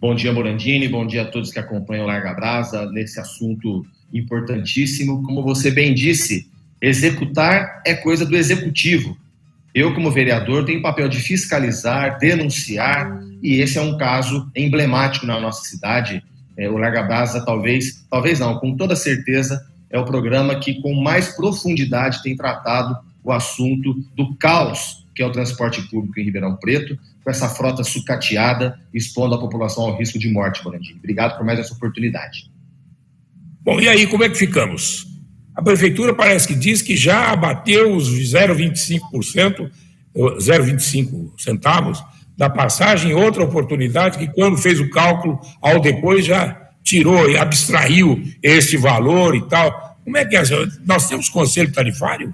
Bom dia, Morandini. Bom dia a todos que acompanham o Larga Brasa nesse assunto importantíssimo. Como você bem disse, executar é coisa do executivo. Eu, como vereador, tenho o papel de fiscalizar, denunciar, e esse é um caso emblemático na nossa cidade. O Larga Brasa, talvez não, com toda certeza, é o programa que com mais profundidade tem tratado o assunto do caos que é o transporte público em Ribeirão Preto, com essa frota sucateada, expondo a população ao risco de morte, Morandini. Obrigado por mais essa oportunidade. Bom, e aí, como é que ficamos? A prefeitura parece que diz que já abateu os 0,25%, 0,25 centavos da passagem, outra oportunidade que quando fez o cálculo, ao depois já tirou e abstraiu este valor e tal. Como é que é? Nós temos conselho tarifário?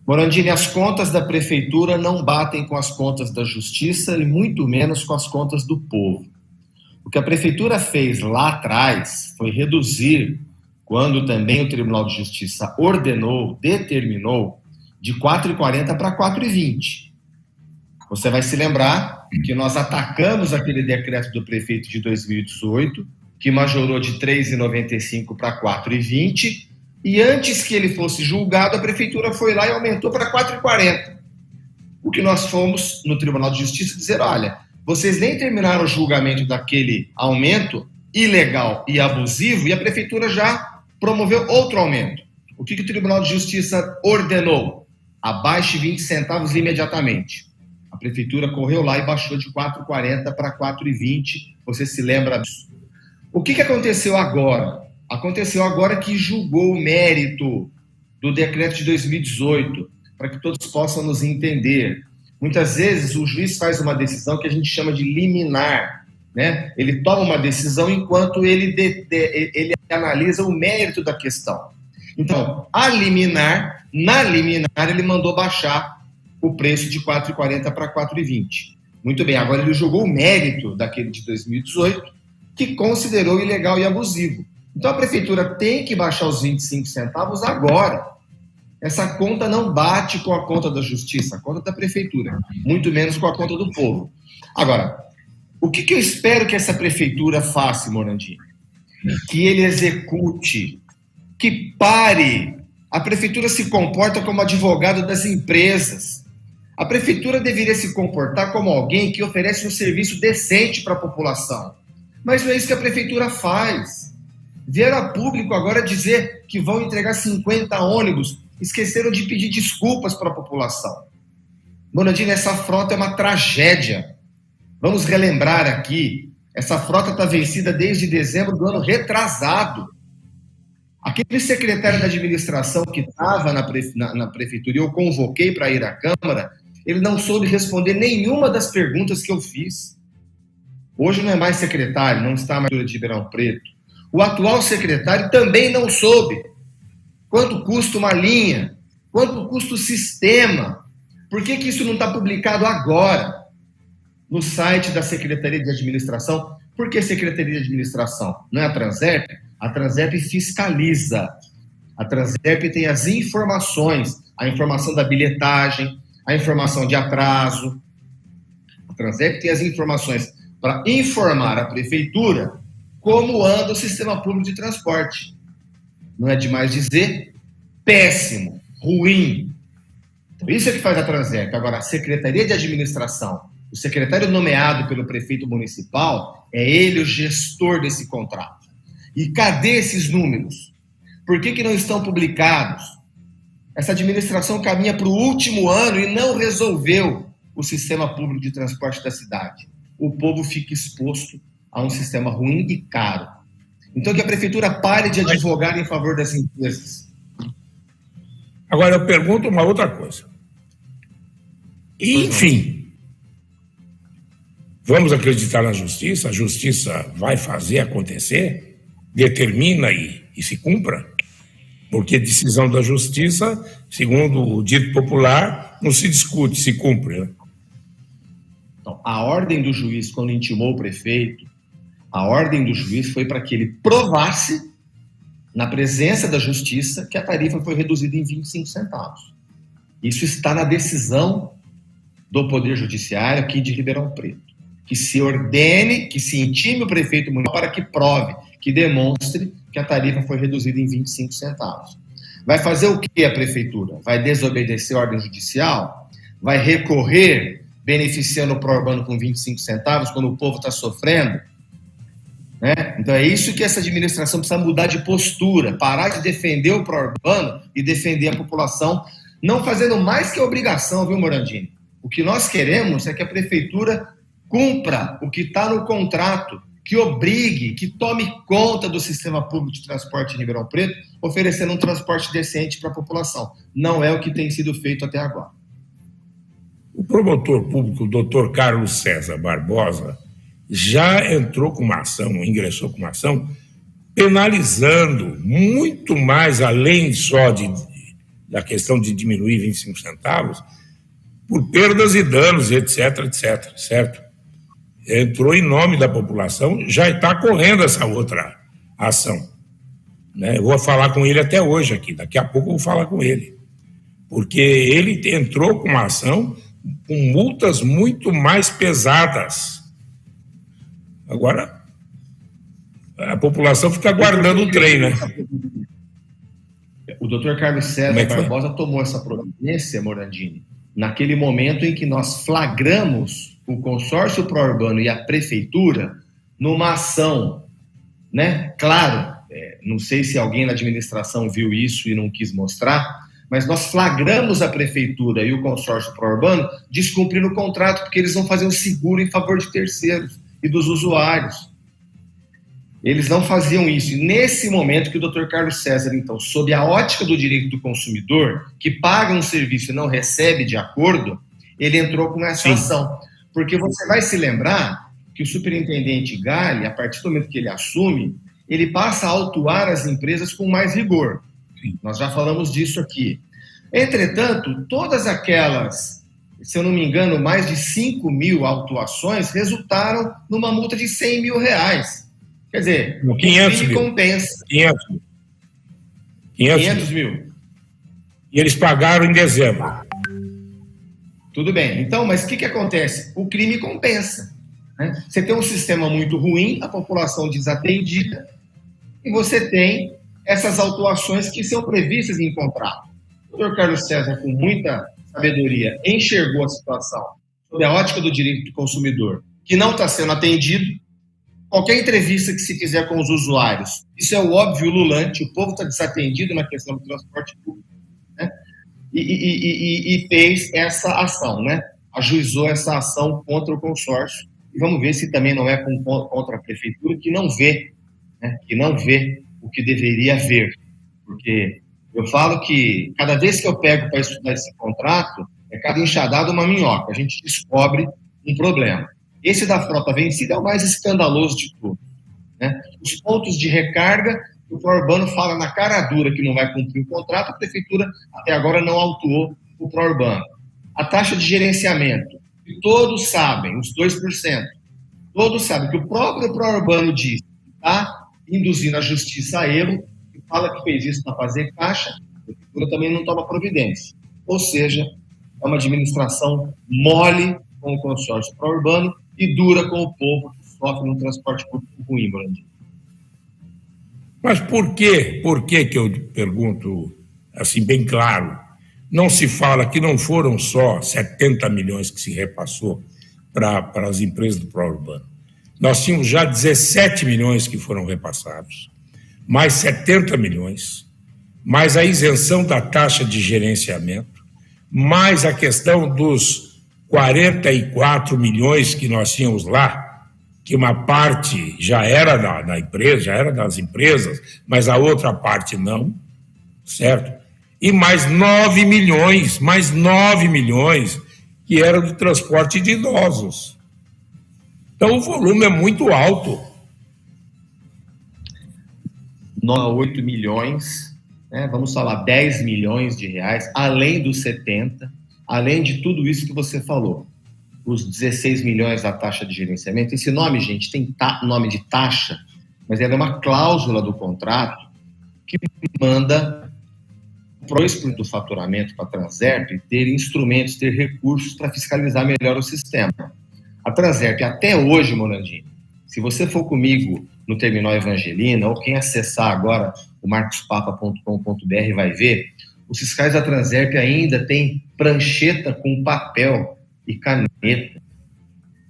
Morandini, as contas da prefeitura não batem com as contas da justiça e muito menos com as contas do povo. O que a prefeitura fez lá atrás foi reduzir, quando também o Tribunal de Justiça determinou, de 4,40 para 4,20. Você vai se lembrar que nós atacamos aquele decreto do prefeito de 2018, que majorou de 3,95 para 4,20, e antes que ele fosse julgado, a prefeitura foi lá e aumentou para 4,40. O que nós fomos no Tribunal de Justiça dizer, olha, vocês nem terminaram o julgamento daquele aumento ilegal e abusivo e a prefeitura já promoveu outro aumento. O que o Tribunal de Justiça ordenou? Abaixe 20 centavos imediatamente. A prefeitura correu lá e baixou de 4,40 para 4,20. Você se lembra disso? O que aconteceu agora? Aconteceu agora que julgou o mérito do decreto de 2018, para que todos possam nos entender. Muitas vezes o juiz faz uma decisão que a gente chama de liminar, né? Ele toma uma decisão enquanto ele analisa o mérito da questão. Então, na liminar, ele mandou baixar o preço de 4,40 para 4,20. Muito bem, agora ele julgou o mérito daquele de 2018, que considerou ilegal e abusivo. Então, a prefeitura tem que baixar os 25 centavos agora. Essa conta não bate com a conta da justiça, a conta da prefeitura, muito menos com a conta do povo. Agora, o que eu espero que essa prefeitura faça, Morandini? Que ele execute, que pare. A prefeitura se comporta como advogado das empresas. A prefeitura deveria se comportar como alguém que oferece um serviço decente para a população. Mas não é isso que a prefeitura faz. Vieram a público agora dizer que vão entregar 50 ônibus, esqueceram de pedir desculpas para a população. Morandini, essa frota é uma tragédia. Vamos relembrar aqui, essa frota está vencida desde dezembro do ano retrasado. Aquele secretário da administração que estava na prefeitura e eu convoquei para ir à Câmara, ele não soube responder nenhuma das perguntas que eu fiz. Hoje não é mais secretário, não está mais de Ribeirão Preto. O atual secretário também não soube quanto custa uma linha, quanto custa o sistema. Por que isso não está publicado agora no site da Secretaria de Administração? Por que Secretaria de Administração? Não é a Transerp? A Transerp fiscaliza. A Transerp tem as informações, a informação da bilhetagem, a informação de atraso. A Transerp tem as informações para informar a prefeitura como anda o sistema público de transporte. Não é demais dizer, péssimo, ruim. Então, isso é que faz a Transerp. Agora, a Secretaria de Administração, o secretário nomeado pelo prefeito municipal, é ele o gestor desse contrato. E cadê esses números? Por que não estão publicados? Essa administração caminha para o último ano e não resolveu o sistema público de transporte da cidade. O povo fica exposto a um sistema ruim e caro. Então, que a prefeitura pare de advogar em favor das empresas. Agora, eu pergunto uma outra coisa. Enfim, vamos acreditar na justiça? A justiça vai fazer acontecer? Determina e se cumpra? Porque decisão da justiça, segundo o dito popular, não se discute, se cumpre, né? Então, a ordem do juiz, quando intimou o prefeito, a ordem do juiz foi para que ele provasse, na presença da justiça, que a tarifa foi reduzida em 25 centavos. Isso está na decisão do Poder Judiciário aqui de Ribeirão Preto. que se ordene, que se intime o prefeito municipal para que prove, que demonstre que a tarifa foi reduzida em 25 centavos. Vai fazer o que a prefeitura? Vai desobedecer a ordem judicial? Vai recorrer, beneficiando o pró-urbano com 25 centavos, quando o povo está sofrendo? Né? Então é isso que essa administração precisa mudar de postura, parar de defender o pró-urbano e defender a população, não fazendo mais que obrigação, viu, Morandini? O que nós queremos é que a prefeitura cumpra o que está no contrato, que obrigue, que tome conta do sistema público de transporte em Ribeirão Preto, oferecendo um transporte decente para a população. Não é o que tem sido feito até agora. O promotor público, o doutor Carlos César Barbosa, já entrou com uma ação, ingressou com uma ação, penalizando muito mais, além só da questão de diminuir 25 centavos, por perdas e danos, etc, etc, certo? Entrou em nome da população, já está correndo essa outra ação. Né? Eu vou falar com ele até hoje aqui, daqui a pouco eu vou falar com ele. Porque ele entrou com uma ação com multas muito mais pesadas. Agora, a população fica aguardando o trem, né? O doutor Carlos César Barbosa tomou essa providência, Morandini, naquele momento em que nós flagramos o consórcio pró-urbano e a prefeitura numa ação, né? Claro, não sei se alguém na administração viu isso e não quis mostrar, mas nós flagramos a prefeitura e o consórcio pró-urbano descumprindo o contrato, porque eles vão fazer um seguro em favor de terceiros e dos usuários. Eles não faziam isso. E nesse momento que o doutor Carlos César, então, sob a ótica do direito do consumidor, que paga um serviço e não recebe de acordo, ele entrou com essa ação. Porque você vai se lembrar que o superintendente Galli, a partir do momento que ele assume, ele passa a autuar as empresas com mais rigor. Nós já falamos disso aqui. Entretanto, todas aquelas, se eu não me engano, mais de 5 mil autuações resultaram numa multa de 100 mil reais. Quer dizer, 500 mil. Compensa. 500 mil. E eles pagaram em dezembro. Tudo bem. Então, mas o que acontece? O crime compensa. Né? Você tem um sistema muito ruim, a população desatendida, e você tem essas autuações que são previstas em contrato. O doutor Carlos César, com muita sabedoria, enxergou a situação sob a ótica do direito do consumidor, que não está sendo atendido. Qualquer entrevista que se fizer com os usuários, isso é o óbvio ululante, o povo está desatendido na questão do transporte público, né? E fez essa ação, né? Ajuizou essa ação contra o consórcio. E vamos ver se também não é contra a prefeitura, que não vê, né? Que não vê o que deveria ver. Porque eu falo que cada vez que eu pego para estudar esse contrato, é cada enxadada uma minhoca. A gente descobre um problema. Esse da frota vencida é o mais escandaloso de tudo, né? Os pontos de recarga, o pró-urbano fala na cara dura que não vai cumprir o contrato, a prefeitura até agora não autuou o pró-urbano. A taxa de gerenciamento, que todos sabem, os 2%, todos sabem que o próprio pró-urbano diz que está induzindo a justiça a erro, e fala que fez isso para fazer caixa, a prefeitura também não toma providência. Ou seja, é uma administração mole com o consórcio pró-urbano e dura com o povo que sofre no transporte público ruim, Brandinho. Mas por quê? Por que eu pergunto, assim, bem claro, não se fala que não foram só 70 milhões que se repassou para as empresas do pró-urbano. Nós tínhamos já 17 milhões que foram repassados, mais 70 milhões, mais a isenção da taxa de gerenciamento, mais a questão dos 44 milhões que nós tínhamos lá, que uma parte já era da empresa, já era das empresas, mas a outra parte não, certo? E mais 9 milhões que eram de transporte de idosos. Então o volume é muito alto. 8 milhões, né? Vamos falar 10 milhões de reais, além dos 70, além de tudo isso que você falou, os 16 milhões da taxa de gerenciamento. Esse nome, gente, tem nome de taxa, mas ela é uma cláusula do contrato que manda do faturamento para a Transerp ter instrumentos, ter recursos para fiscalizar melhor o sistema. A Transerp, até hoje, Morandini, se você for comigo no Terminal Evangelina, ou quem acessar agora o marcospapa.com.br vai ver, os fiscais da Transerp ainda têm prancheta com papel e caneta.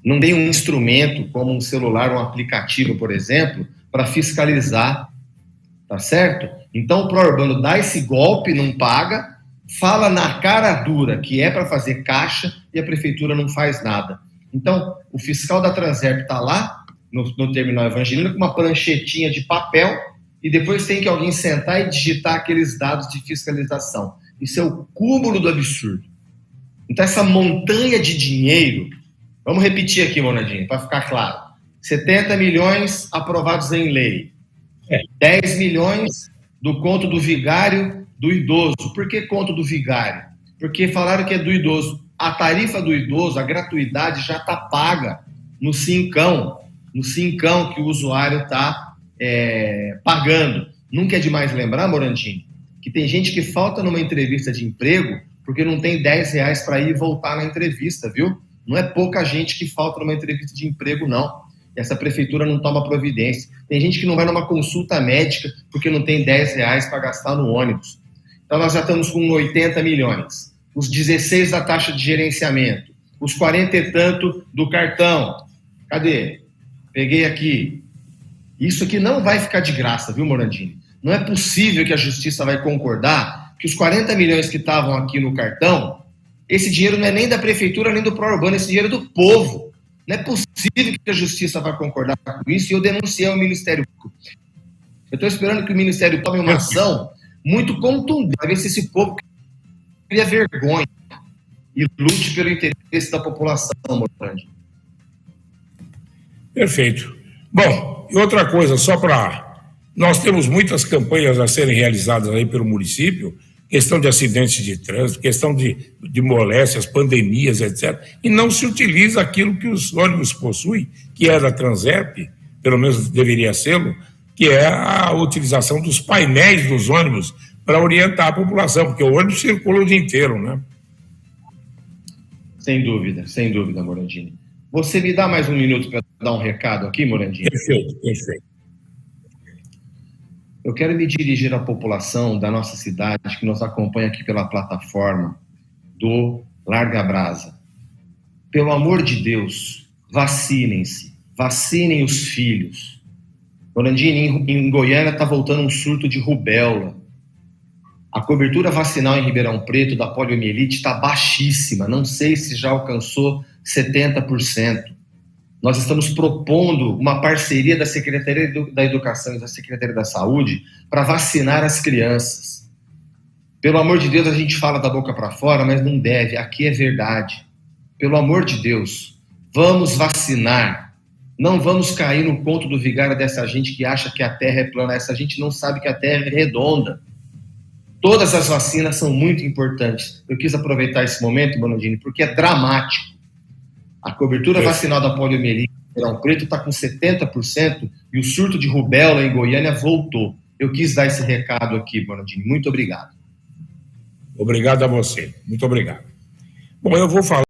Não tem um instrumento como um celular, um aplicativo, por exemplo, para fiscalizar, tá certo? Então o Prourbano dá esse golpe, não paga, fala na cara dura que é para fazer caixa e a prefeitura não faz nada. Então o fiscal da Transerp está lá no Terminal Evangelina com uma pranchetinha de papel e depois tem que alguém sentar e digitar aqueles dados de fiscalização. Isso é o cúmulo do absurdo. Então essa montanha de dinheiro, vamos repetir aqui, Monadinho, para ficar claro. 70 milhões aprovados em lei. 10 milhões do conto do vigário do idoso. Por que conto do vigário? Porque falaram que é do idoso. A tarifa do idoso, a gratuidade já está paga no Cincão que o usuário está pagando. Nunca é demais lembrar, Morandinho, que tem gente que falta numa entrevista de emprego porque não tem 10 reais para ir e voltar na entrevista, viu? Não é pouca gente que falta numa entrevista de emprego, não. Essa prefeitura não toma providência. Tem gente que não vai numa consulta médica porque não tem 10 reais para gastar no ônibus. Então nós já estamos com 80 milhões. Os 16 da taxa de gerenciamento. Os 40 e tanto do cartão. Cadê? Peguei aqui. Isso aqui não vai ficar de graça, viu, Morandini? Não é possível que a justiça vai concordar que os 40 milhões que estavam aqui no cartão, esse dinheiro não é nem da prefeitura nem do Prourbano, esse dinheiro é do povo. Não é possível que a justiça vai concordar com isso e eu denunciei ao Ministério Público. Eu estou esperando que o Ministério tome uma ação muito contundente, para ver se esse povo cria vergonha e lute pelo interesse da população, Morandini. Perfeito. Bom, e outra coisa, só para... Nós temos muitas campanhas a serem realizadas aí pelo município, questão de acidentes de trânsito, questão de moléstias, pandemias, etc. E não se utiliza aquilo que os ônibus possuem, que é da Transerp, pelo menos deveria ser, que é a utilização dos painéis dos ônibus para orientar a população, porque o ônibus circula o dia inteiro, né? Sem dúvida, Morandini. Você me dá mais um minuto para dar um recado aqui, Morandini? Perfeito. Eu quero me dirigir à população da nossa cidade que nos acompanha aqui pela plataforma do Larga Brasa. Pelo amor de Deus, vacinem-se, vacinem os filhos. Morandini, em Goiânia está voltando um surto de rubéola. A cobertura vacinal em Ribeirão Preto da poliomielite está baixíssima, não sei se já alcançou 70%. Nós estamos propondo uma parceria da Secretaria da Educação e da Secretaria da Saúde para vacinar as crianças. Pelo amor de Deus, a gente fala da boca para fora, mas não deve, aqui é verdade. Pelo amor de Deus, vamos vacinar. Não vamos cair no conto do vigário dessa gente que acha que a Terra é plana. Essa gente não sabe que a Terra é redonda. Todas as vacinas são muito importantes. Eu quis aproveitar esse momento, Bonandini, porque é dramático. A cobertura vacinal da poliomielite em Ribeirão Preto está com 70% e o surto de rubéola em Goiânia voltou. Eu quis dar esse recado aqui, Bonandini. Muito obrigado. Obrigado a você. Muito obrigado. Bom, eu vou falar